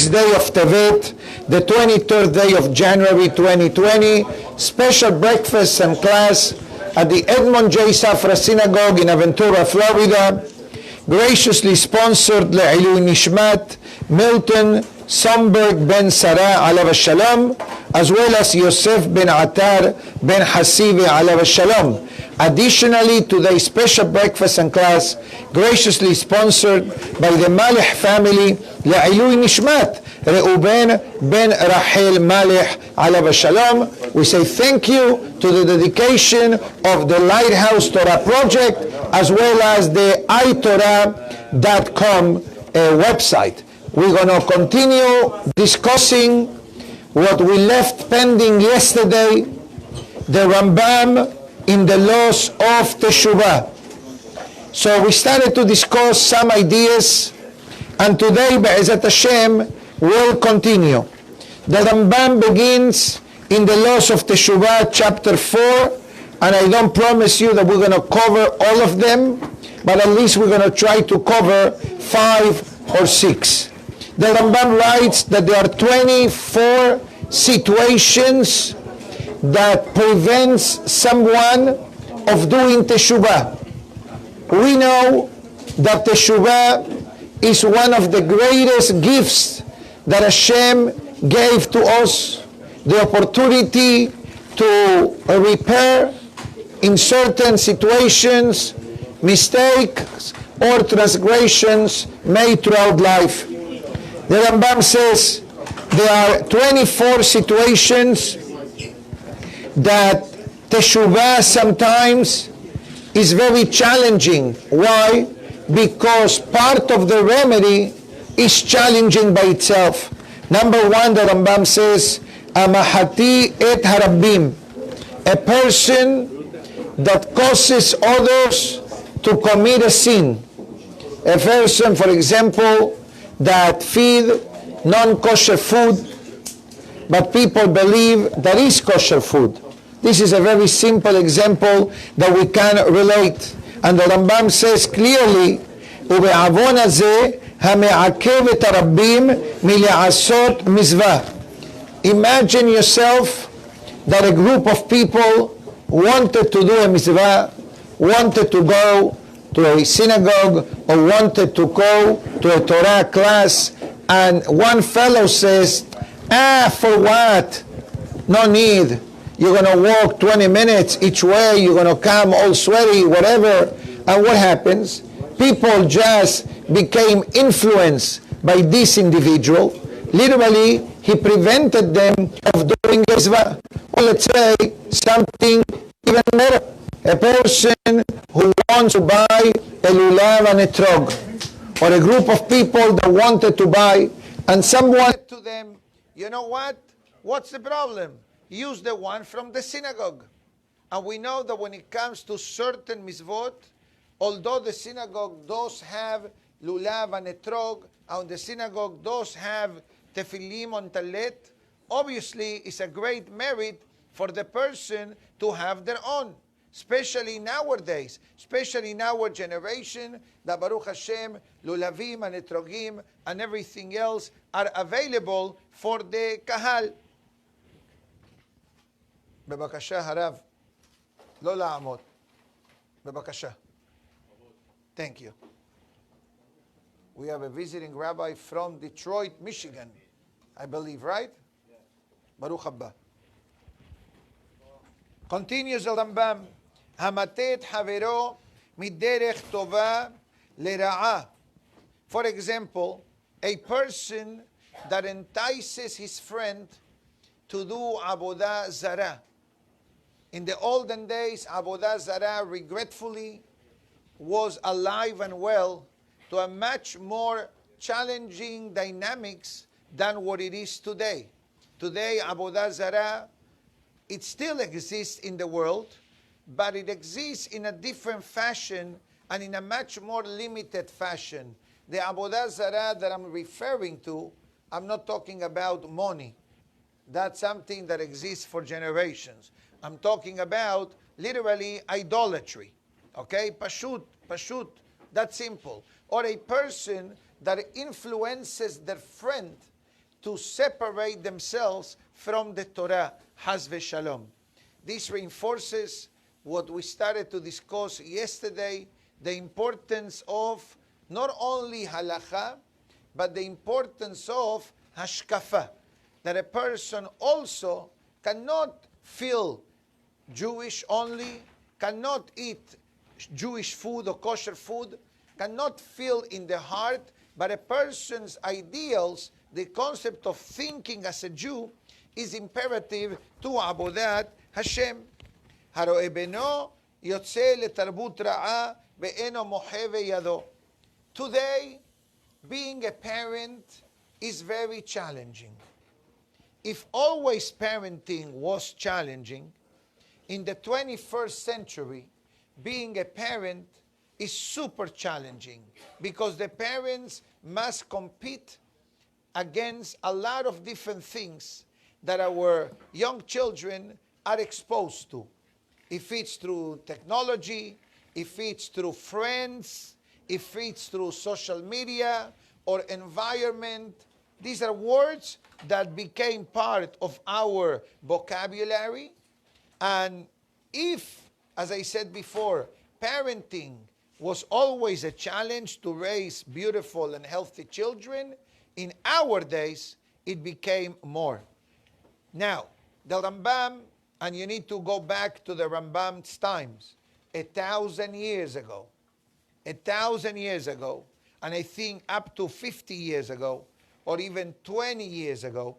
26th day of Tevet, the 23rd day of January 2020. Special breakfast and class at the Edmond J. Safra Synagogue in Aventura, Florida. Graciously sponsored Le'ilui Nishmat Milton Somberg ben Sarah alav shalom, as well as Yosef ben Atar ben Hasivi alav shalom. Additionally, today's special breakfast and class, graciously sponsored by the Maleh family, Le'ilui Nishmat Reuben ben Rachel Maleh alav shalom. We say thank you to the dedication of the Lighthouse Torah Project, as well as the itorah.com website. We're going to continue discussing what we left pending yesterday, the Rambam in the laws of Teshuvah. So we started to discuss some ideas, and today, Be'ezat Hashem, we'll continue. The Rambam begins in the laws of Teshuvah, chapter 4, and I don't promise you that we're going to cover all of them, but at least we're going to try to cover 5 or 6. The Rambam writes that there are 24 situations that prevents someone of doing Teshuvah. We know that Teshuvah is one of the greatest gifts that Hashem gave to us, the opportunity to repair in certain situations mistakes or transgressions made throughout life. The Rambam says there are 24 situations that Teshuvah sometimes is very challenging. Why? Because part of the remedy is challenging by itself. Number 1, the Rambam says, Amahati et harabim, a person that causes others to commit a sin. A person, for example, that feed non-kosher food, but people believe that is kosher food. This is a very simple example that we can relate. And the Rambam says clearly, ובעוון הזה המעכב את הרבים מלעשות מצווה. Imagine yourself that a group of people wanted to do a mitzvah, wanted to go to a synagogue, or wanted to go to a Torah class, and one fellow says, for what? No need. You're going to walk 20 minutes each way, you're going to come all sweaty, whatever. And what happens? People just became influenced by this individual. Literally, he prevented them of doing mitzvah. Or let's say something even better. A person who wants to buy a lulav and etrog, or a group of people that wanted to buy, and someone said to them, you know what? What's the problem? Use the one from the synagogue. And we know that when it comes to certain mitzvot, although the synagogue does have lulav and etrog, and the synagogue does have tefillim on talet, obviously it's a great merit for the person to have their own. Especially nowadays, especially in our generation, that Baruch Hashem, lulavim and etrogim and everything else are available for the kahal. בבקשה הרב, לא לעמוד. בבקשה. Thank you. We have a visiting rabbi from Detroit, Michigan, I believe, right? Baruch haba. Continues the Rambam. המטה את חברו מדרך טובה לרעה. For example, a person that entices his friend to do avodah zarah. In the olden days, avodah zarah, regretfully, was alive and well to a much more challenging dynamics than what it is today. Today, avodah zarah, it still exists in the world, but it exists in a different fashion and in a much more limited fashion. The avodah zarah that I'm referring to, I'm not talking about money. That's something that exists for generations. I'm talking about literally idolatry. Okay? Pashut, that's simple. Or a person that influences their friend to separate themselves from the Torah, Haz v'Shalom. This reinforces what we started to discuss yesterday, the importance of not only halacha, but the importance of hashkafa, that a person also cannot feel Jewish only, cannot eat Jewish food or kosher food, cannot feel in the heart, but a person's ideals, the concept of thinking as a Jew, is imperative to Avodat Hashem. הרואה בנו יוצא לתרבות רעה ואינו מוחה בידו. Today, being a parent is very challenging. If always parenting was challenging, in the 21st century, being a parent is super challenging because the parents must compete against a lot of different things that our young children are exposed to. If it's through technology, if it's through friends, if it's through social media or environment, these are words that became part of our vocabulary. And if, as I said before, parenting was always a challenge to raise beautiful and healthy children, in our days, it became more. Now, the Rambam, and you need to go back to the Rambam's times, 1,000 years ago, 1,000 years ago, and I think up to 50 years ago, or even 20 years ago,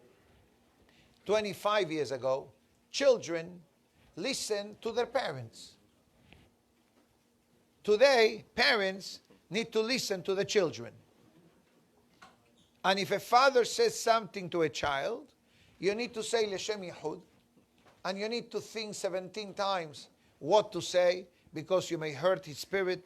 25 years ago, children listen to their parents. Today, parents need to listen to the children. And if a father says something to a child, you need to say L'Shem Yehud, and you need to think 17 times what to say, because you may hurt his spirit,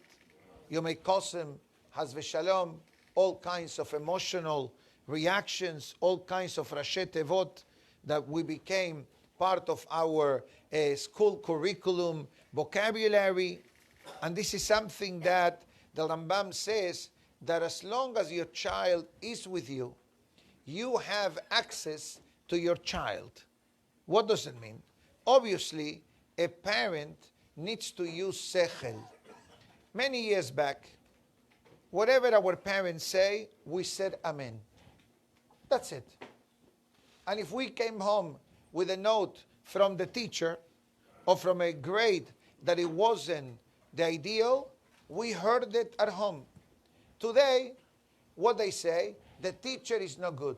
you may cause him, Haz v'Shalom, all kinds of emotional reactions, all kinds of Rashi Tevot that we became part of our school curriculum vocabulary. And this is something that the Rambam says, that as long as your child is with you, you have access to your child. What does it mean? Obviously, a parent needs to use sechel. Many years back, whatever our parents say, we said amen. That's it. And if we came home with a note from the teacher or from a grade that it wasn't the ideal, we heard it at home. Today, what they say, the teacher is not good.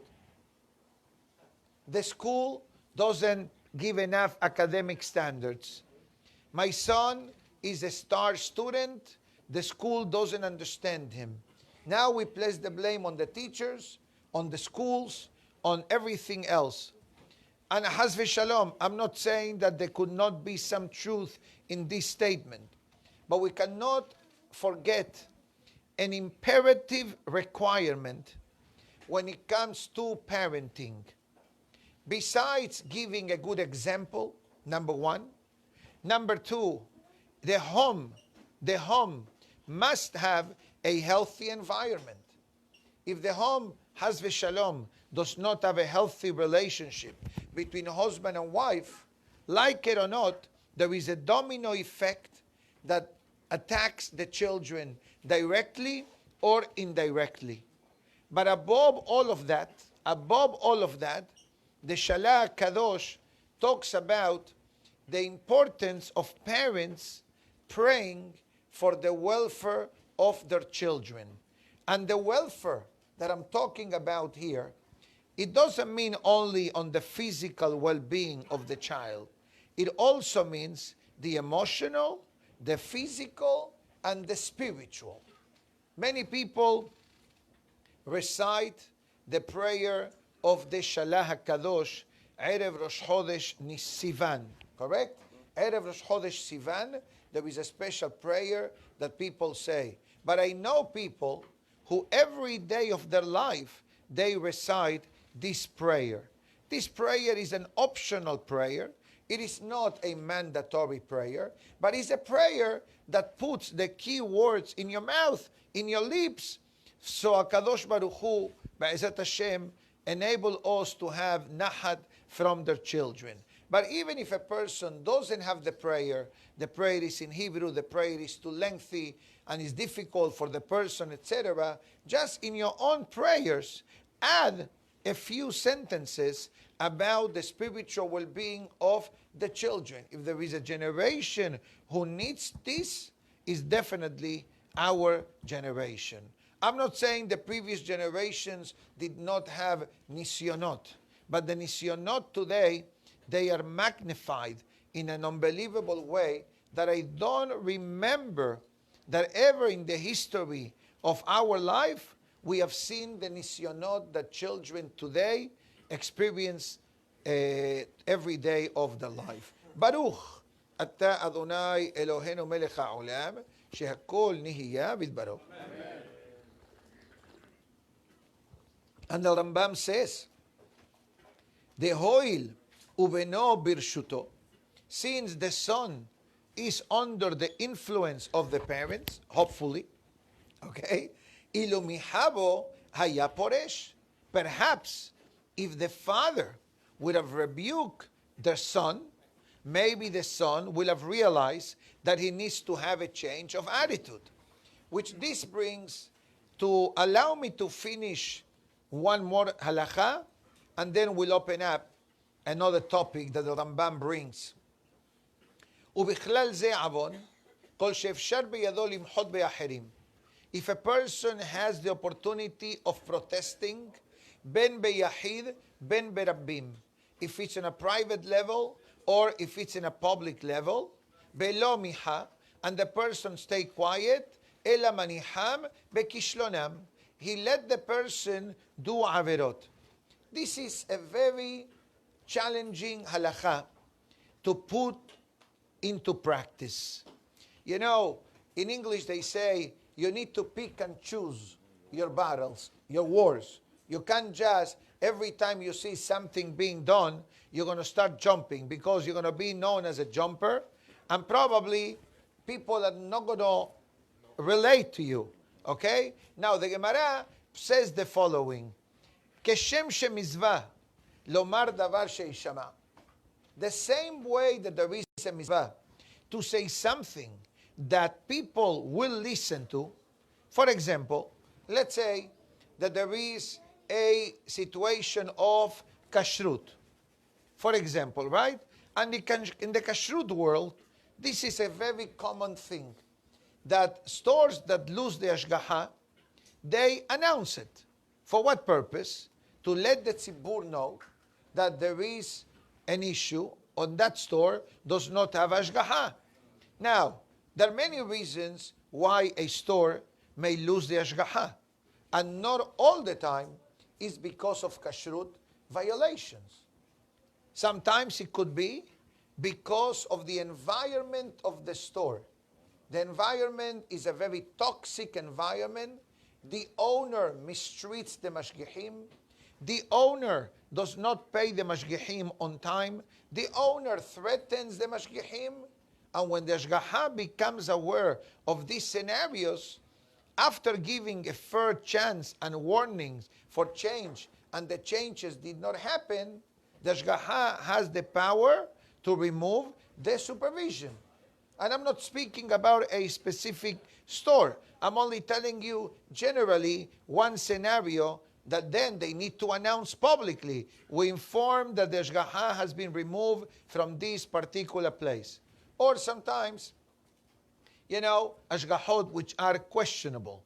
The school doesn't give enough academic standards. My son is a star student. The school doesn't understand him. Now we place the blame on the teachers, on the schools, on everything else. And Haz v'Shalom, I'm not saying that there could not be some truth in this statement, but we cannot forget an imperative requirement when it comes to parenting. Besides giving a good example, number one. Number two, the home must have a healthy environment. If the home, Haz v'Shalom, does not have a healthy relationship between husband and wife, like it or not, there is a domino effect that attacks the children directly or indirectly. But above all of that, the Shalah Kadosh talks about the importance of parents praying for the welfare of their children. And the welfare that I'm talking about here, it doesn't mean only on the physical well-being of the child. It also means the emotional, the physical, and the spiritual. Many people recite the prayer of the Shalah HaKadosh, Erev Rosh Chodesh Sivan, correct? Erev Rosh Chodesh Sivan, there is a special prayer that people say. But I know people who every day of their life, they recite this prayer. This prayer is an optional prayer. It is not a mandatory prayer, but it's a prayer that puts the key words in your mouth, in your lips. So HaKadosh Baruch Hu, Be'ezat Hashem, enable us to have nahat from their children. But even if a person doesn't have the prayer is in Hebrew, the prayer is too lengthy and is difficult for the person, etc., just in your own prayers, add a few sentences about the spiritual well-being of the children. If there is a generation who needs this, is definitely our generation. I'm not saying the previous generations did not have nisyonot, but the nisyonot today, they are magnified in an unbelievable way that I don't remember that ever in the history of our life we have seen the nisyonot that children today experience every day of their life. Baruch אתה אדוני אלוהינו מלך העולם שהכל נהיה בדברו. And the Rambam says, the hoil ubeno birshuto, since the son is under the influence of the parents, hopefully, okay, ilumihabo haya poresh, perhaps if the father would have rebuked the son, maybe the son will have realized that he needs to have a change of attitude. Which this brings to allow me to finish one more halakha, and then we'll open up another topic that the Rambam brings. ובכלל זה עוון, כל שאפשר בידו למחות באחרים. If a person has the opportunity of protesting, בין ביחיד, בין ברבים, if it's in a private level or if it's in a public level, בלא מיחה, and the person stay quiet, אלא מניחם בכישלונם, he let the person do averot. This is a very challenging halakha to put into practice. You know, in English they say you need to pick and choose your battles, your wars. You can't just, every time you see something being done, you're going to start jumping because you're going to be known as a jumper, and probably people are not going to relate to you. Okay? Now the Gemara says the following. כשם שמזווה לומר דבר שישמע. The same way that there is a mitzvah to say something that people will listen to. For example, let's say that there is a situation of kashrut. For example, right? And in the kashrut world, this is a very common thing. That stores that lose the ashgaha, they announce it. For what purpose? To let the tzibur know that there is an issue on that store does not have ashgaha. Now, there are many reasons why a store may lose the ashgaha. And not all the time is because of kashrut violations. Sometimes it could be because of the environment of the store. The environment is a very toxic environment. The owner mistreats the mashgichim. The owner does not pay the mashgichim on time. The owner threatens the mashgichim. And when the ashgaha becomes aware of these scenarios, after giving a fair chance and warnings for change, and the changes did not happen, the ashgaha has the power to remove the supervision. And I'm not speaking about a specific store. I'm only telling you generally one scenario that then they need to announce publicly. We inform that the ashgaha has been removed from this particular place. Or sometimes, you know, ashgahot which are questionable,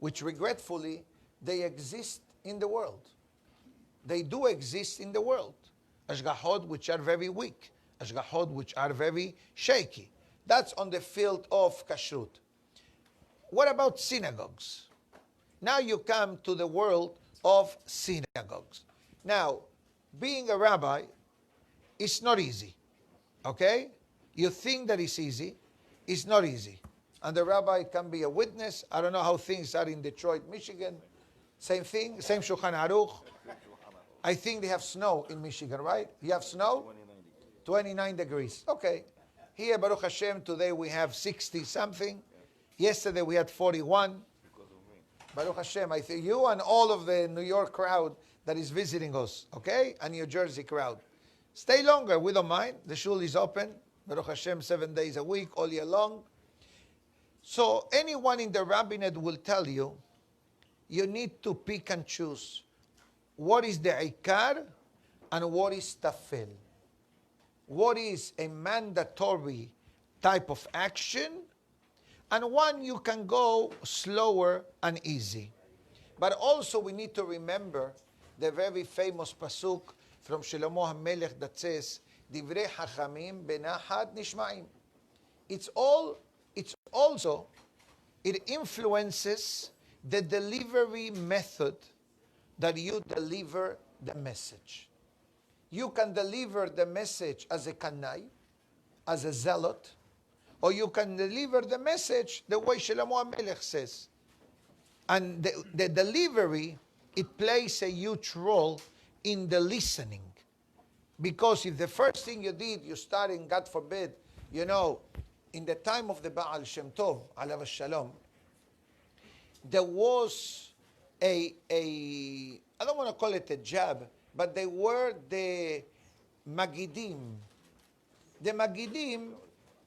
which regretfully, they exist in the world. They do exist in the world. Ashgahot which are very weak. Ashgahot which are very shaky. That's on the field of kashrut. What about synagogues? Now you come to the world of synagogues. Now, being a rabbi is not easy. Okay? You think that it's easy. It's not easy. And the rabbi can be a witness. I don't know how things are in Detroit, Michigan. Same thing, same Shulchan Aruch. I think they have snow in Michigan, right? You have snow? 29 degrees. Okay. Here, Baruch Hashem, today we have 60 something. Yesterday we had 41. Baruch Hashem, I think you and all of the New York crowd, that is visiting us, okay? A New Jersey crowd. Stay longer, we don't mind. The shul is open, Baruch Hashem, 7 days a week, all year long. So anyone in the rabbinate will tell you, you need to pick and choose what is the ikar and what is tafel. What is a mandatory type of action, and one you can go slower and easy. But also we need to remember the very famous pasuk from Shlomo HaMelech that says, Divrei Chachamim benachad nishma'im. It influences the delivery method that you deliver the message. You can deliver the message as a kanai, as a zealot, or you can deliver the message the way Shlomo HaMelech says. And the delivery, it plays a huge role in the listening. Because if the first thing you did, you started, God forbid, in the time of the Baal Shem Tov, alav shalom, there was I don't want to call it a jab, but they were the Magidim. The Magidim,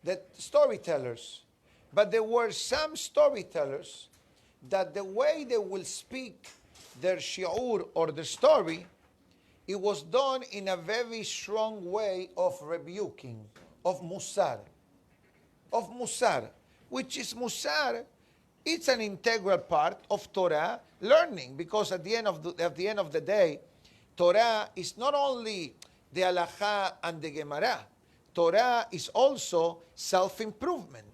the storytellers. But there were some storytellers that the way they will speak their shi'ur or the story, it was done in a very strong way of rebuking, of musar. Of musar, which is musar, it's an integral part of Torah learning, because at the end of the day, Torah is not only the halacha and the Gemara. Torah is also self-improvement,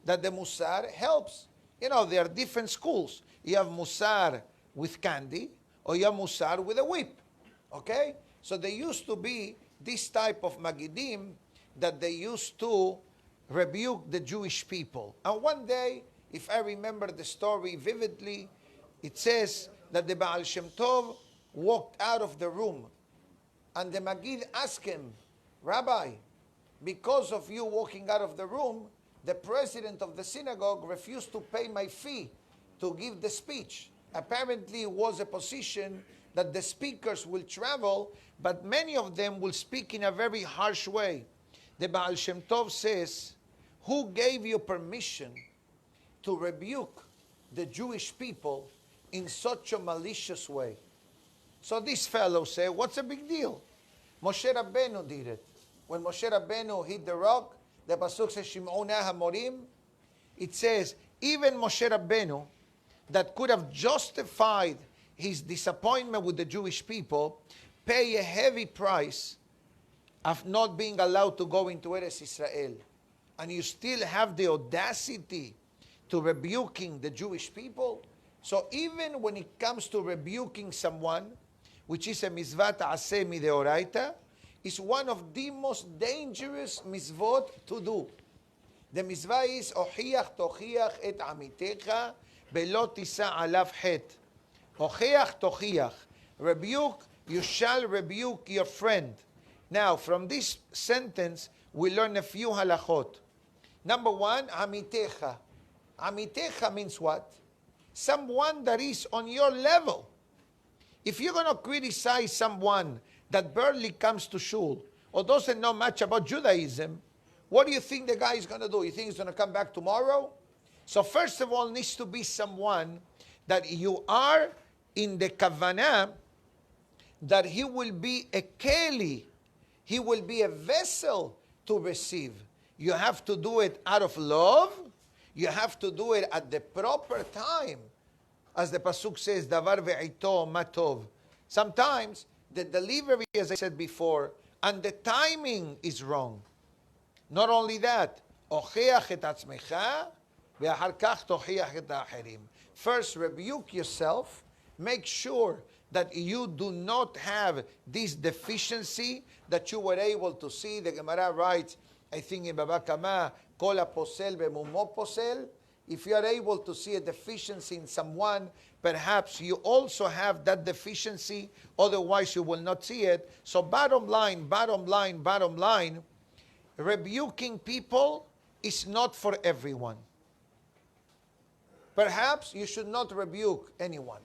that the musar helps. There are different schools. You have musar with candy, or you have musar with a whip. Okay? So there used to be this type of magidim that they used to rebuke the Jewish people. And one day, if I remember the story vividly, it says that the Baal Shem Tov walked out of the room, and the Magid asked him, Rabbi, because of you walking out of the room, the president of the synagogue refused to pay my fee to give the speech. Apparently it was a position that the speakers will travel, but many of them will speak in a very harsh way. The Baal Shem Tov says, who gave you permission to rebuke the Jewish people in such a malicious way? So this fellow said, what's the big deal? Moshe Rabbeinu did it. When Moshe Rabbeinu hit the rock, the pasuk says, Shim'onah HaMorim. It says, even Moshe Rabbeinu, that could have justified his disappointment with the Jewish people, pay a heavy price of not being allowed to go into Eretz Israel. And you still have the audacity to rebuking the Jewish people. So even when it comes to rebuking someone, which is a mitzvah ta'aseh mideoraita, is one of the most dangerous mitzvot to do. The mitzvah is ochiach tochiach et amitecha belo tisa alav het. Ochiach tochiach. Rebuke, you shall rebuke your friend. Now, from this sentence, we learn a few halachot. Number one, amitecha. Amitecha means what? Someone that is on your level. If you're going to criticize someone that barely comes to shul or doesn't know much about Judaism, what do you think the guy is going to do? You think he's going to come back tomorrow? So first of all, needs to be someone that you are in the kavanah, that he will be a keli, he will be a vessel to receive. You have to do it out of love. You have to do it at the proper time. As the pasuk says, davar ve'ito matov. Sometimes the delivery, as I said before, and the timing is wrong. Not only that, ocheach et atzmecha ve'achar kach tochiach et ha'acherim. First, rebuke yourself. Make sure that you do not have this deficiency that you were able to see. The Gemara writes, I think in Baba Kama, kol posel bemumo posel. If you are able to see a deficiency in someone, perhaps you also have that deficiency, otherwise you will not see it. So bottom line, rebuking people is not for everyone. Perhaps you should not rebuke anyone.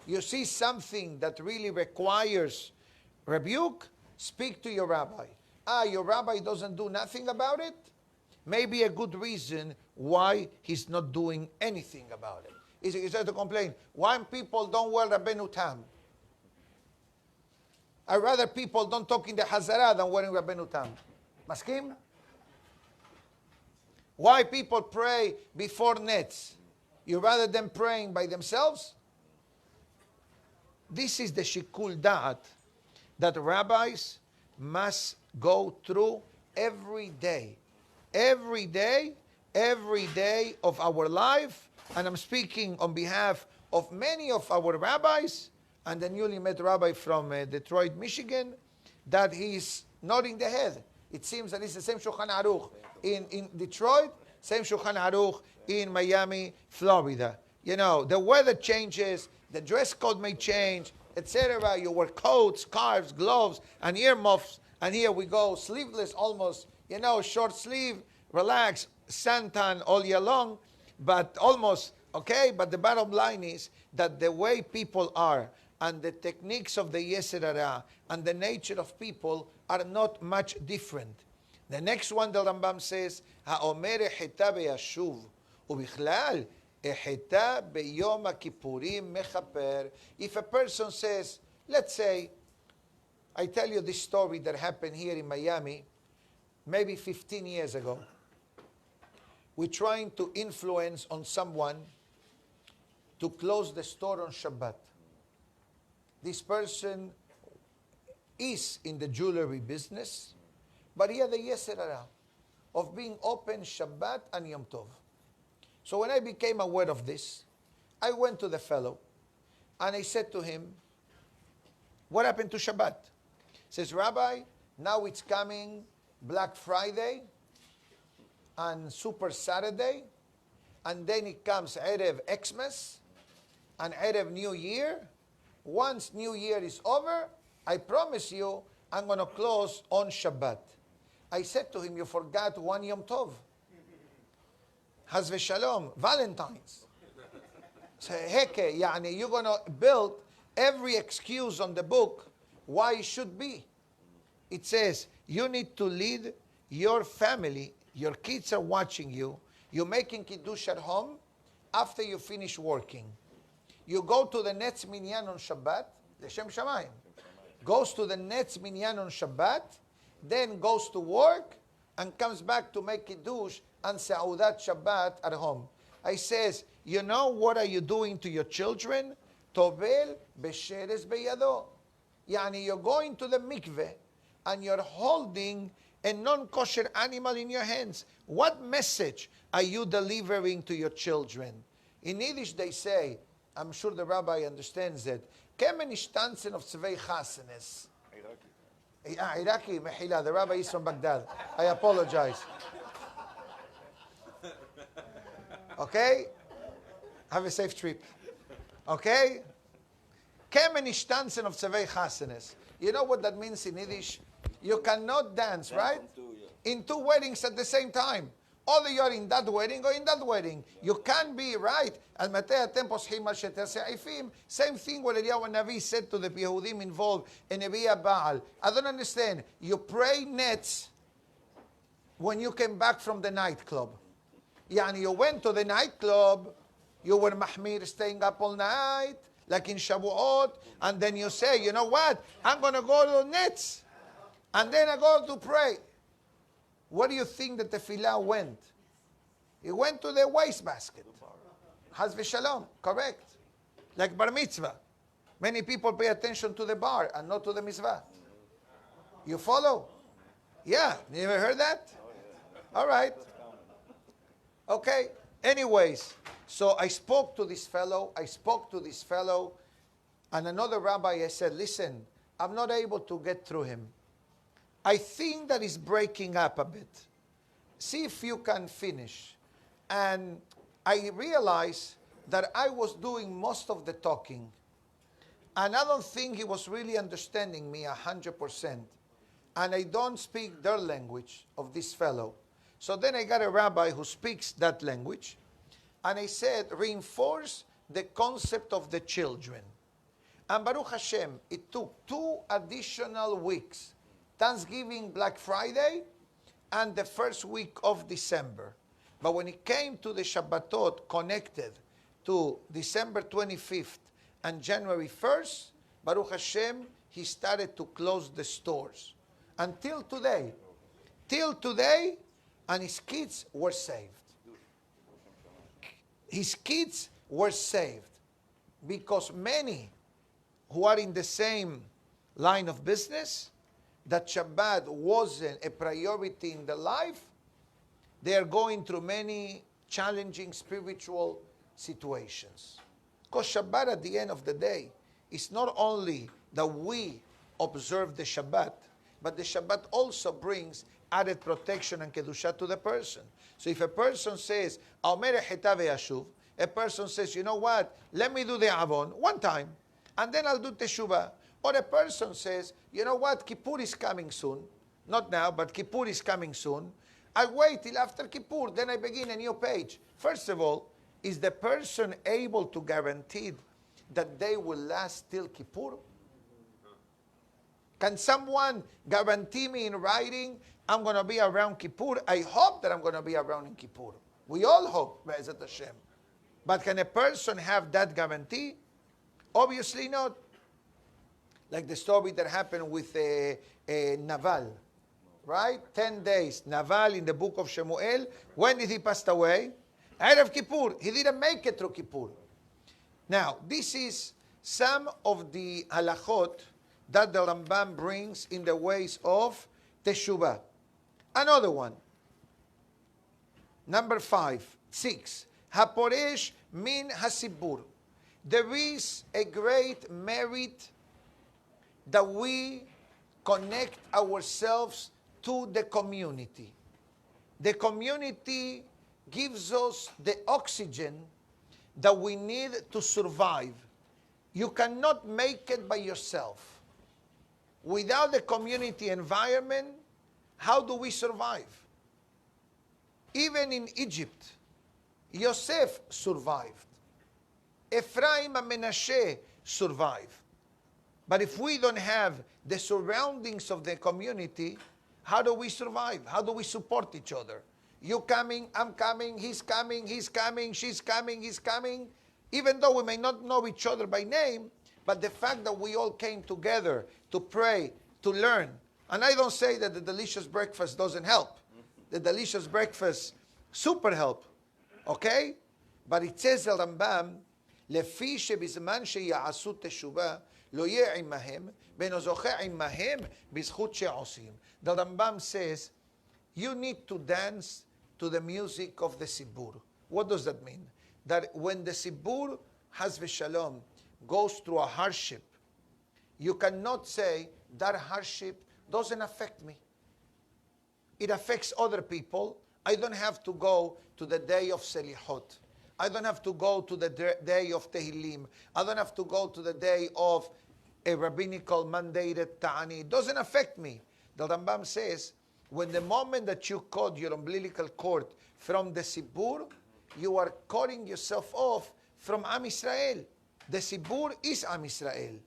you see something that really requires rebuke, speak to your rabbi. Your rabbi doesn't do nothing about it? Maybe a good reason why he's not doing anything about it. He starts to complain, why people don't wear Rabbeinu Tam? I'd rather people don't talk in the Hazara than wearing Rabbeinu Tam. Maskim? Why people pray before nets? You rather than praying by themselves? This is the shikul da'at that rabbis must go through every day. Every day of our life. And I'm speaking on behalf of many of our rabbis, and the newly met rabbi from Detroit, Michigan, that he's nodding the head. It seems that it's the same Shulchan Aruch in Detroit, same Shulchan Aruch in Miami, Florida. You know, the weather changes, the dress code may change, etc. You wear coats, scarves, gloves, and earmuffs, and here we go, sleeveless almost, you know, short sleeve, relax, suntan all year long, but almost, okay? But the bottom line is that the way people are, and the techniques of the Yetzer Hara and the nature of people are not much different. The next one, the Rambam says, "Ha'omer eheta beyashuv ubichlal eheta beyom ha'kippurim mechaper." If a person says, let's say, I tell you this story that happened here in Miami, maybe 15 years ago. We're trying to influence on someone to close the store on Shabbat. This person is in the jewelry business, but he had the Yetzer Hara of being open Shabbat and Yom Tov. So when I became aware of this, I went to the fellow and I said to him, what happened to Shabbat? He says, Rabbi, now it's coming Black Friday and Super Saturday, and then it comes Erev Xmas and Erev New Year. Once New Year is over, I promise you, I'm going to close on Shabbat. I said to him, you forgot one Yom Tov. Haz v'shalom, Valentine's. So, heke, yani, you're going to build every excuse on the book why it should be. It says, you need to lead your family. Your kids are watching you. You're making kiddush at home after you finish working. You go to the next minyan on Shabbat, L'Shem Shamayim. Goes to the next minyan on Shabbat, then goes to work, and comes back to make kiddush and Sa'udat Shabbat at home. I says, you know what are you doing to your children? Tobel b'sheres beyado. Yani you're going to the mikveh, and you're holding a non-kosher animal in your hands. What message are you delivering to your children? In Yiddish they say, I'm sure the rabbi understands it, Kemen ishtanzen of tzvei chasenes. Iraqi, mehila, the rabbi is from Baghdad. I apologize. Okay? Have a safe trip. Okay? Kemen ishtanzen of tzvei chasenes. You know what that means in Yiddish? You cannot dance, right? In two weddings at the same time. Either you're in that wedding or in that wedding. You can't be, right? Same thing what Eliyahu Navi said to the Yehudim involved in Nebiya Baal. I don't understand. You pray nets when you came back from the nightclub. Yani you went to the nightclub, you were mahmir, staying up all night, like in Shavuot, and then you say, you know what? I'm going to go to the nets. And then I go to pray. Where do you think that the tefillah went? It went to the wastebasket. Haz v'shalom, correct. Like bar mitzvah. Many people pay attention to the bar and not to the mitzvah. You follow? Yeah, you ever heard that? All right. Okay, anyways, so I spoke to this fellow, and another rabbi, I said, listen, I'm not able to get through him. I think that is breaking up a bit. See if you can finish. And I realized that I was doing most of the talking. And I don't think he was really understanding me 100%. And I don't speak their language of this fellow. So then I got a rabbi who speaks that language. And I said, reinforce the concept of the children. And Baruch Hashem, it took 2 additional weeks, Thanksgiving, Black Friday, and the first week of December. But when it came to the Shabbatot connected to December 25th and January 1st, Baruch Hashem, he started to close the stores. Until today, and his kids were saved. His kids were saved because many who are in the same line of business, that Shabbat wasn't a priority in their life, they are going through many challenging spiritual situations. Because Shabbat at the end of the day is not only that we observe the Shabbat, but the Shabbat also brings added protection and kedusha to the person. So if a person says, a person says, you know what, let me do the Avon one time, and then I'll do Teshuvah. Or a person says, you know what, Kippur is coming soon. Not now, but Kippur is coming soon. I wait till after Kippur, then I begin a new page. First of all, is the person able to guarantee that they will last till Kippur? Can someone guarantee me in writing, I'm going to be around Kippur? I hope that I'm going to be around in Kippur. We all hope, Be'ezat Hashem. But can a person have that guarantee? Obviously not. Like the story that happened with Naval, right? 10 days. Naval in the book of Shemuel. When did he pass away? Erev Kippur. He didn't make it through Kippur. Now, this is some of the halachot that the Rambam brings in the ways of Teshuvah. Another one. Number 6. Haporesh min hasibur. There is a great merit that we connect ourselves to the community. The community gives us the oxygen that we need to survive. You cannot make it by yourself. Without the community environment, how do we survive? Even in Egypt, Yosef survived. Ephraim and Menashe survived. But if we don't have the surroundings of the community, how do we survive? How do we support each other? You coming, I'm coming, he's coming, she's coming, he's coming. Even though we may not know each other by name, but the fact that we all came together to pray, to learn. And I don't say that the delicious breakfast doesn't help. The delicious breakfast super help. Okay? But it says the Rambam, לפי שבזמן שיעשו תשובה לא יהיה עמהם ואינו זוכה עמהם בזכות שעושים. The Rambam says, you need to dance to the music of the Sibur. What does that mean? That when the Sibur, has v'shalom, goes through a hardship, you cannot say that hardship doesn't affect me. It affects other people. I don't have to go to the day of Selihot. I don't have to go to the day of Tehillim. I don't have to go to the day of a rabbinical mandated ta'ani. It doesn't affect me. The Rambam says, when the moment that you cut your umbilical cord from the Sibur, you are cutting yourself off from Am Yisrael. The Sibur is Am Yisrael.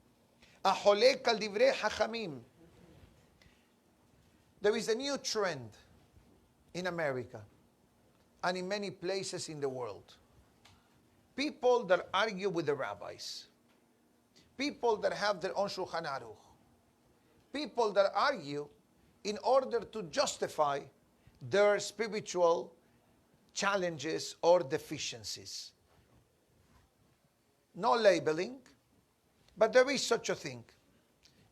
Aholek al divrei hachamim. There is a new trend in America and in many places in the world. People that argue with the rabbis. People that have their own Shulchan Aruch. People that argue in order to justify their spiritual challenges or deficiencies. No labeling, but there is such a thing.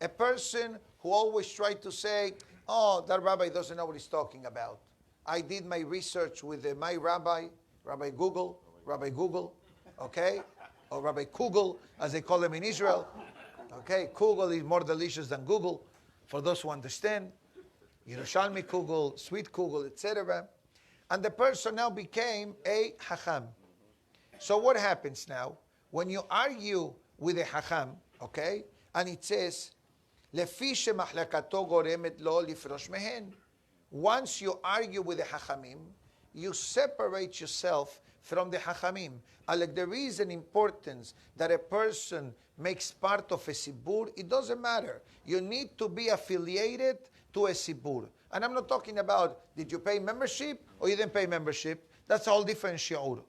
A person who always tries to say, oh, that rabbi doesn't know what he's talking about. I did my research with my rabbi, Rabbi Google, okay? Or Rabbi Kugel, as they call him in Israel. Okay, Kugel is more delicious than Google, for those who understand. Yerushalmi Kugel, sweet Kugel, etc. And the person now became a Hacham. So what happens now? When you argue with a Hacham, okay, and it says, לפי שמחלקתו גורמת לו לפרוש מהן. Once you argue with the Hachamim, you separate yourself from the Hachamim. Like there is an importance that a person makes part of a Sibur, it doesn't matter. You need to be affiliated to a Sibur. And I'm not talking about, did you pay membership or you didn't pay membership? That's a whole different shi'ur.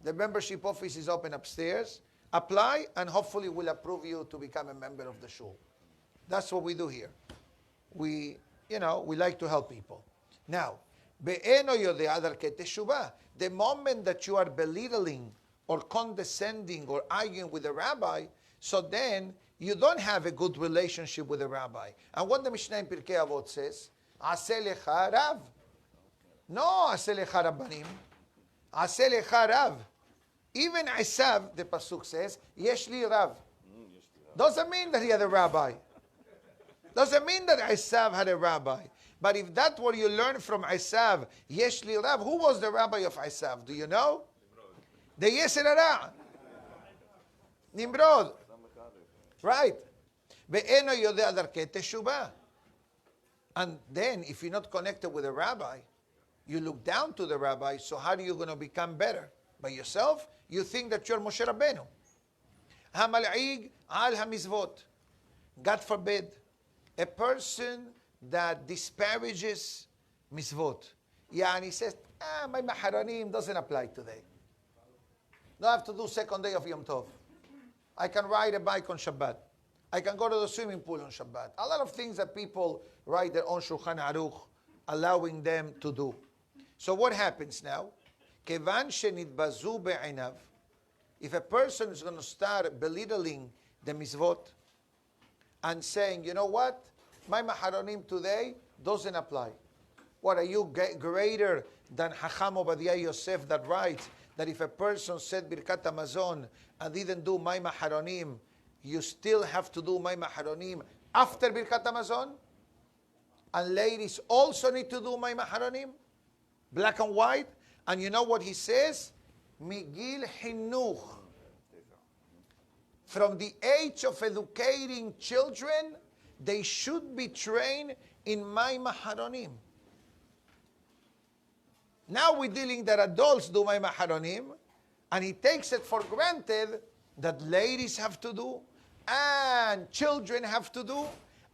The membership office is open upstairs. Apply and hopefully we'll approve you to become a member of the shul. That's what we do here. We like to help people. Now, the moment that you are belittling or condescending or arguing with the rabbi, so then you don't have a good relationship with the rabbi. And what the Mishnah in Pirkei Avot says, Aseh lecha Rav. No Aseh lecha Rabbanim. Aseh lecha Rav. Even Esav, the Pasuk says, Yesh li Rav. Doesn't mean that he had a rabbi. Doesn't mean that Esav had a rabbi. But if that's what you learn from Esav, Yesh li Rav, who was the rabbi of Esav? Do you know? The Yeser Hara. Nimrod. Right. Ve'eno yodea darkei teshuvah. And then, if you're not connected with a rabbi, you look down to the rabbi, so how are you going to become better? By yourself? You think that you're Moshe Rabbeinu. Hamal'ig al hamizvot. God forbid, a person that disparages mizvot. Yani says, my maharanim doesn't apply today. Don't have to do second day of Yom Tov. I can ride a bike on Shabbat. I can go to the swimming pool on Shabbat. A lot of things that people write their own Shulchan Aruch, allowing them to do. So what happens now? Kevan shenitbazu be'inav. If a person is going to start belittling the mitzvot and saying, you know what? My maharonim today doesn't apply. What, are you greater than Hacham Obadiah Yosef that writes that if a person said Birkat Hamazon and didn't do my maharonim, you still have to do my maharonim after Birkat Hamazon? And ladies also need to do my maharonim? Black and white? And you know what he says? Migil Hinuch. From the age of educating children, they should be trained in my maharonim. Now we're dealing that adults do my maharonim, and he takes it for granted that ladies have to do, and children have to do,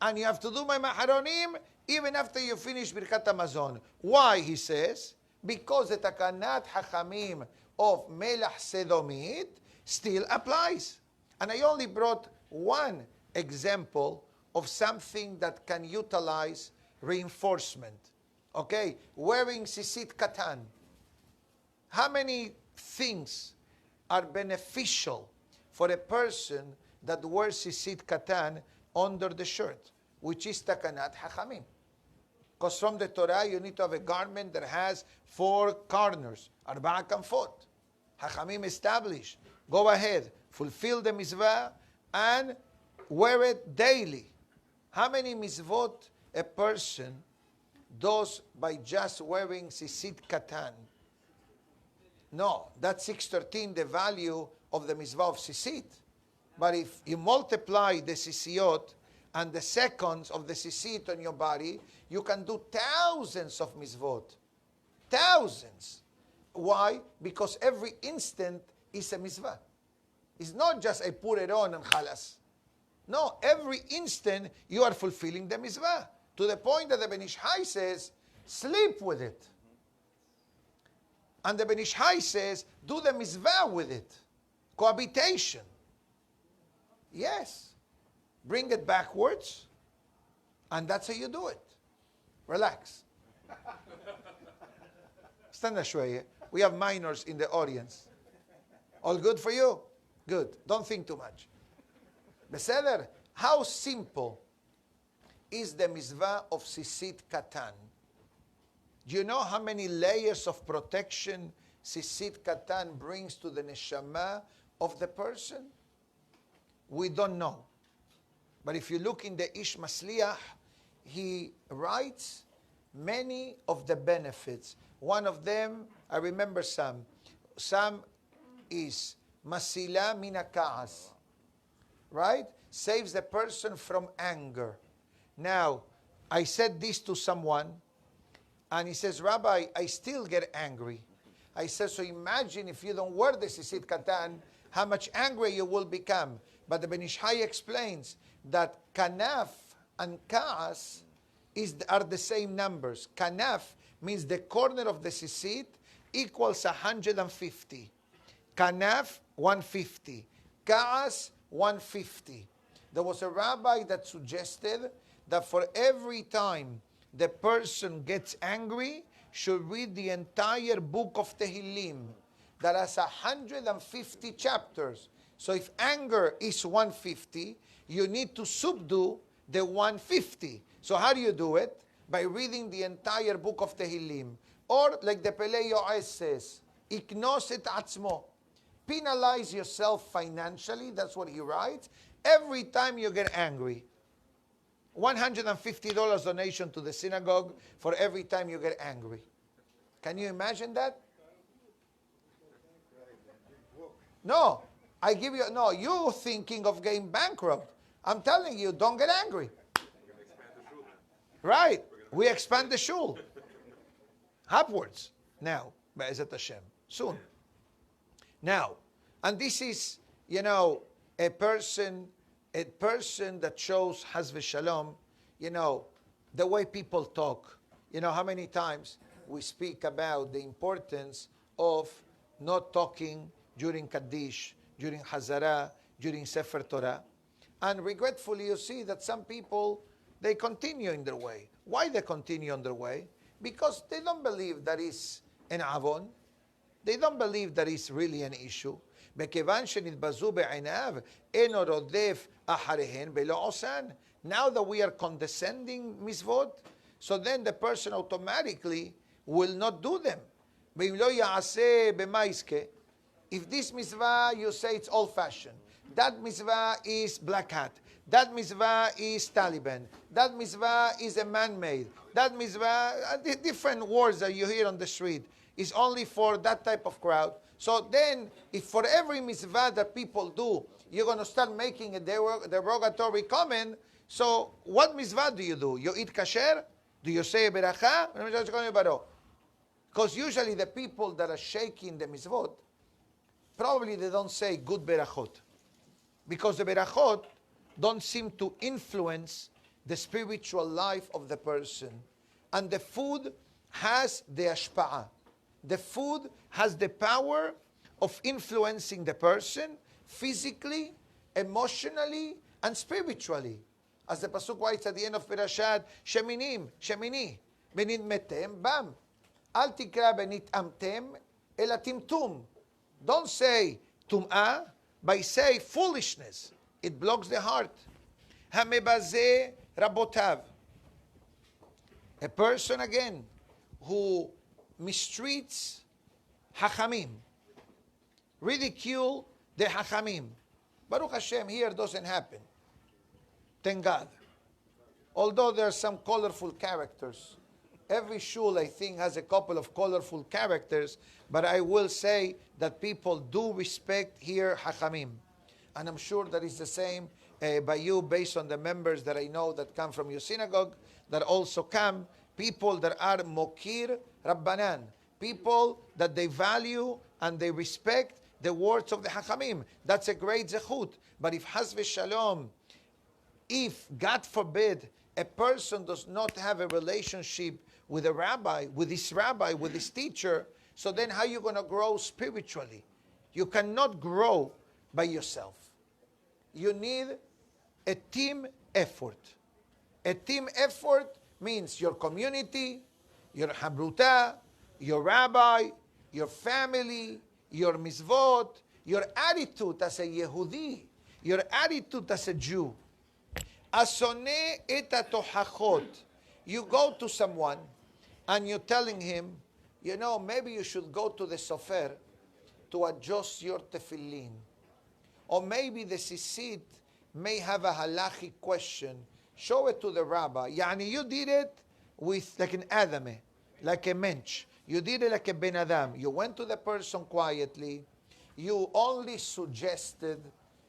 and you have to do my maharonim even after you finish Birkat Hamazon. Why, he says? Because the Takanat Hachamim of Melach Sedomit still applies. And I only brought one example of something that can utilize reinforcement. Okay, wearing sisit katan. How many things are beneficial for a person that wears sisit katan under the shirt, which is takanat hachamim? Because from the Torah, you need to have a garment that has 4 corners, arba'a kanfot. Hachamim established. Go ahead, fulfill the mitzvah, and wear it daily. How many mitzvot a person does by just wearing sisit katan? No, that's 613, the value of the mitzvah of sisit. But if you multiply the sisiot and the seconds of the sisit on your body, you can do thousands of mitzvot. Thousands. Why? Because every instant is a mitzvah. It's not just I put it on and khalas. No, every instant you are fulfilling the mitzvah. To the point that the Ben Ish Hai says, sleep with it. And the Ben Ish Hai says, do the mitzvah with it. Cohabitation. Yes. Bring it backwards, and that's how you do it. Relax. Stand shweye. We have minors in the audience. All good for you? Good. Don't think too much. Beseder, how simple is the mitzvah of sisit katan? Do you know how many layers of protection sisit katan brings to the neshama of the person? We don't know. But if you look in the Ish Masliach, he writes many of the benefits. One of them, I remember some. Some is Masila mina ka'as. Right? Saves the person from anger. Now, I said this to someone, and he says, Rabbi, I still get angry. I said, so imagine if you don't wear the tzitzit katan, how much angry you will become. But the Ben Ish Hai explains that kanaf and ka'as are the same numbers. Kanaf means the corner of the tzitzit equals 150. Kanaf, 150. Ka'as, 150. There was a rabbi that suggested that for every time the person gets angry, should read the entire book of Tehillim. That has 150 chapters. So if anger is 150, you need to subdue the 150. So how do you do it? By reading the entire book of Tehillim. Or like the Pelei Yoez says, iknos et atzmo. Penalize yourself financially, that's what he writes, every time you get angry. $150 donation to the synagogue for every time you get angry. Can you imagine that? No, I give you, no, you're thinking of getting bankrupt. I'm telling you, don't get angry. Right, we expand the shul. Upwards. Now, Be'ezat Hashem, soon. Now, and this is, a person that shows Haz v'Shalom, the way people talk. How many times we speak about the importance of not talking during Kaddish, during Hazara, during Sefer Torah. And regretfully, you see that some people, they continue in their way. Why they continue on their way? Because they don't believe that is an avon. They don't believe that is really an issue. מכיוון שנתבזו בעיניו, אינו רודף אחריהן ולא עושן. Now that we are condescending mitzvot, so then the person automatically will not do them. ואם לא יעשה במה יזכה, if this mitzvah, you say it's old-fashioned, that mitzvah is black hat, that mitzvah is Taliban, that mitzvah is a man-made, that mitzvah, different words that you hear on the street, is only for that type of crowd. So then, if for every mitzvah that people do, you're going to start making a derogatory comment, so what mitzvah do? You eat kasher? Do you say beracha? Because usually the people that are shaking the mitzvot, probably they don't say good berachot. Because the berachot don't seem to influence the spiritual life of the person. And the food has the ashpa'ah. The food has the power of influencing the person physically, emotionally, and spiritually. As the Pasuk writes at the end of Pirashat, Sheminim, Shemini, Benit Metem, Bam. Al tikra benit amtem, elatimtum. Don't say tum'ah, but say foolishness. It blocks the heart. Hamebazeh rabotav. A person again who mistreats Hachamim, ridicule the Hachamim. Baruch Hashem, here doesn't happen. Thank God. Although there are some colorful characters. Every shul, I think, has a couple of colorful characters, but I will say that people do respect here Hachamim. And I'm sure that is the same by you, based on the members that I know that come from your synagogue, that also come, people that are Mokir Rabbanan, people that they value and they respect the words of the Hachamim. That's a great zechut. But if Haz v'Shalom, if, God forbid, a person does not have a relationship with a rabbi, with his teacher, so then how are you going to grow spiritually? You cannot grow by yourself. You need a team effort. A team effort means your community, your habruta, your rabbi, your family, your mitzvot, your attitude as a Yehudi, your attitude as a Jew. Asone et atohachot. You go to someone and you're telling him, maybe you should go to the sofer to adjust your tefillin. Or maybe the sisit may have a halachic question. Show it to the rabbi. Yani you did it with like an adame, like a mensch. You did it like a ben adam. You went to the person quietly. You only suggested,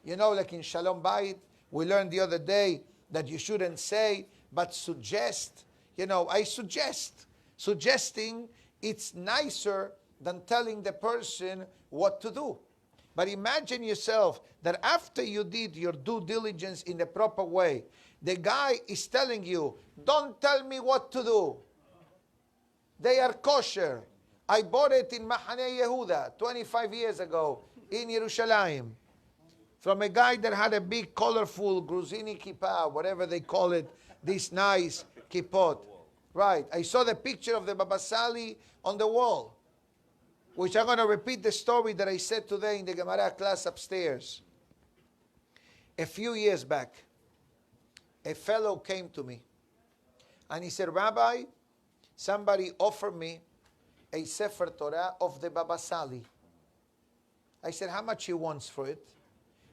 like in Shalom Bayit, we learned the other day that you shouldn't say, but suggest. I suggest. Suggesting, it's nicer than telling the person what to do. But imagine yourself that after you did your due diligence in the proper way, the guy is telling you, don't tell me what to do. They are kosher. I bought it in Mahane Yehuda 25 years ago in Yerushalayim from a guy that had a big, colorful Gruzini kippah, whatever they call it, this nice kippot. Right. I saw the picture of the Baba Sali on the wall, which I'm going to repeat the story that I said today in the Gemara class upstairs. A few years back, a fellow came to me and he said, Rabbi, somebody offered me a Sefer Torah of the Baba Sali. I said, how much he wants for it?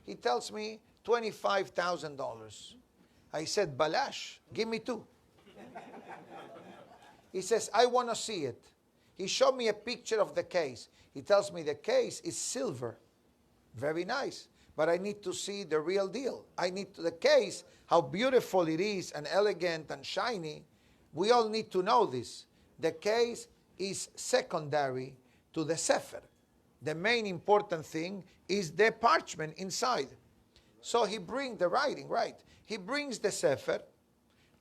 He tells me $25,000. I said, Balash, give me two. He says, I want to see it. He showed me a picture of the case. He tells me the case is silver. Very nice. But I need to see the real deal. I need the case, how beautiful it is and elegant and shiny. We all need to know this. The case is secondary to the Sefer. The main important thing is the parchment inside. So he brings the writing, right? He brings the Sefer,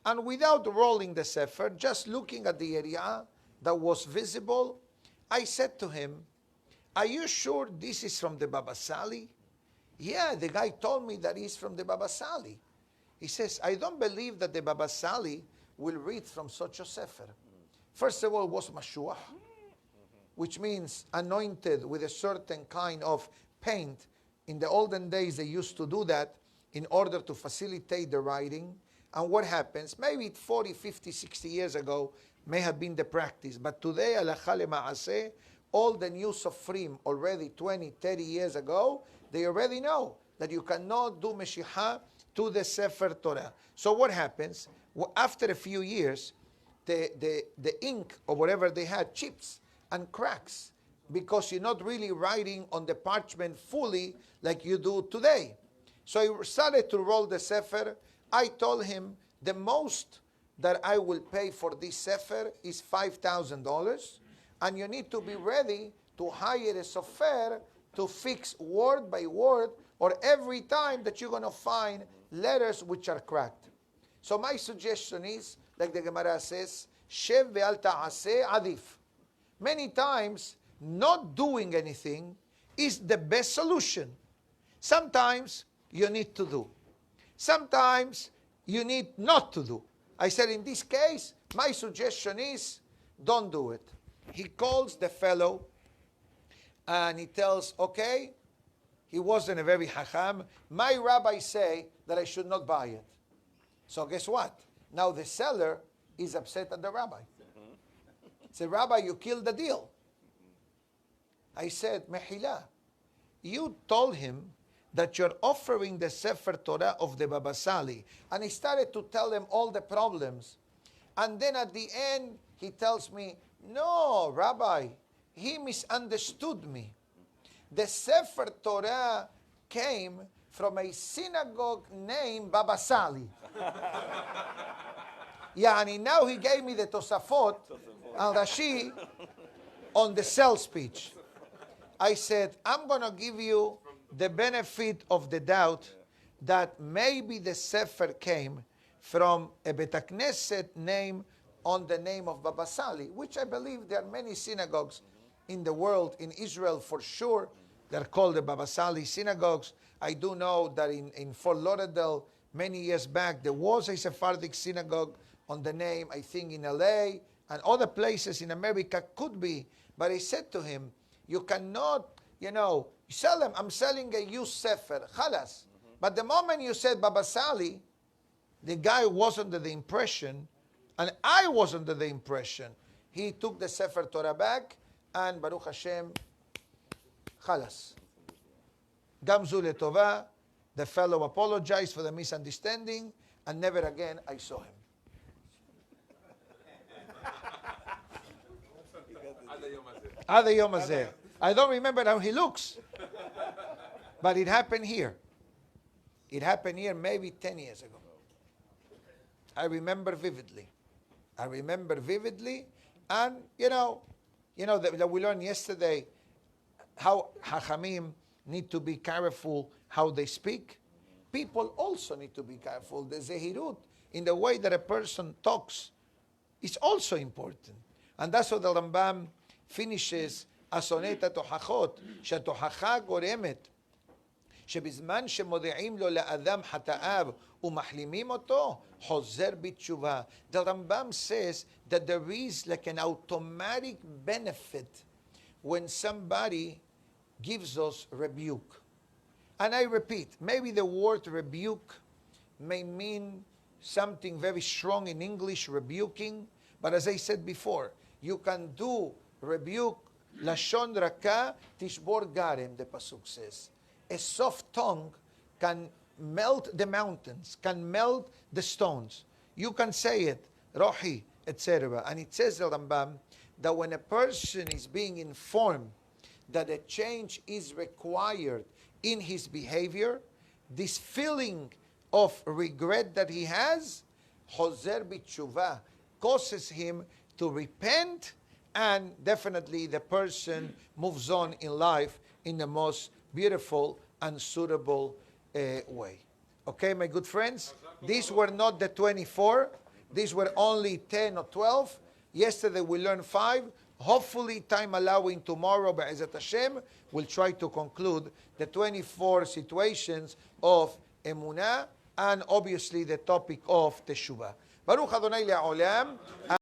and without rolling the Sefer, just looking at the area that was visible, I said to him, are you sure this is from the Baba Sali? Yeah, the guy told me that he's from the Baba Sali. He says, I don't believe that the Baba Sali will read from such a Sefer. First of all, it was Mashuah, which means anointed with a certain kind of paint. In the olden days, they used to do that in order to facilitate the writing. And what happens? Maybe 40, 50, 60 years ago may have been the practice. But today, halakha lema'aseh, all the new Sofrim already 20, 30 years ago, they already know that you cannot do Meshihah to the Sefer Torah. So what happens? Well, after a few years, the ink or whatever they had chips and cracks because you're not really writing on the parchment fully like you do today. So he started to roll the Sefer. I told him the most that I will pay for this Sefer is $5,000, and you need to be ready to hire a sofer to fix word by word or every time that you're going to find letters which are cracked. So my suggestion is, like the Gemara says, Shev ve'al ta'aseh adif. Many times, not doing anything is the best solution. Sometimes you need to do. Sometimes you need not to do. I said in this case, my suggestion is, don't do it. He calls the fellow and he tells, okay, he wasn't a very hacham. My rabbi say that I should not buy it. So guess what? Now the seller is upset at the rabbi. Say, Rabbi, you killed the deal. I said, Mehila, you told him that you're offering the Sefer Torah of the Baba Sali. And he started to tell them all the problems. And then at the end, he tells me, no, Rabbi, he misunderstood me. The Sefer Torah came from a synagogue named Baba Sali. Yani now he gave me the Tosafot and Rashi on the sales pitch. I said, I'm going to give you the benefit of the doubt that maybe the Sefer came from a Bet Knesset name on the name of Baba Sali, which I believe there are many synagogues in the world, in Israel for sure, they're called the Baba Sali synagogues. I do know that in Fort Lauderdale, many years back, there was a Sephardic synagogue on the name, I think in LA, and other places in America could be. But I said to him, you cannot, sell them. I'm selling a used Sefer, Khalas. But the moment you said Baba Sali, the guy was under the impression, and I was under the impression, he took the Sefer Torah back, and Baruch Hashem, Khalas. Gamzu Letova, the fellow apologized for the misunderstanding, and never again I saw him. Ada Yom Hazeh. I don't remember how he looks. But it happened here. It happened here maybe 10 years ago. I remember vividly. And, You know, that we learned yesterday how Hachamim need to be careful how they speak. People also need to be careful. The Zehirut, in the way that a person talks, is also important. And that's what the Rambam finishes, הסונאת התוכחות, שהתוכחה גורמת, שבזמן שמודיעים לו לאדם חטאיו ומחלימים אותו, חוזר בתשובה. The Rambam says that there is like an automatic benefit when somebody gives us rebuke. And I repeat, maybe the word rebuke may mean something very strong in English, rebuking, but as I said before, you can do rebuke, lashon raka, tishbor garem, the pasuk says. A soft tongue can melt the mountains, can melt the stones. You can say it, rohi, etc. And it says, the Rambam, that when a person is being informed that a change is required in his behavior, this feeling of regret that he has, chozer b'tshuva, causes him to repent, and definitely the person moves on in life in the most beautiful and suitable way. Okay, my good friends? These were not the 24. These were only 10 or 12. Yesterday we learned 5. Hopefully, time allowing, tomorrow, Be'ezat Hashem, we'll try to conclude the 24 situations of Emunah and obviously the topic of Teshuvah. Baruch Adonai Le'olam.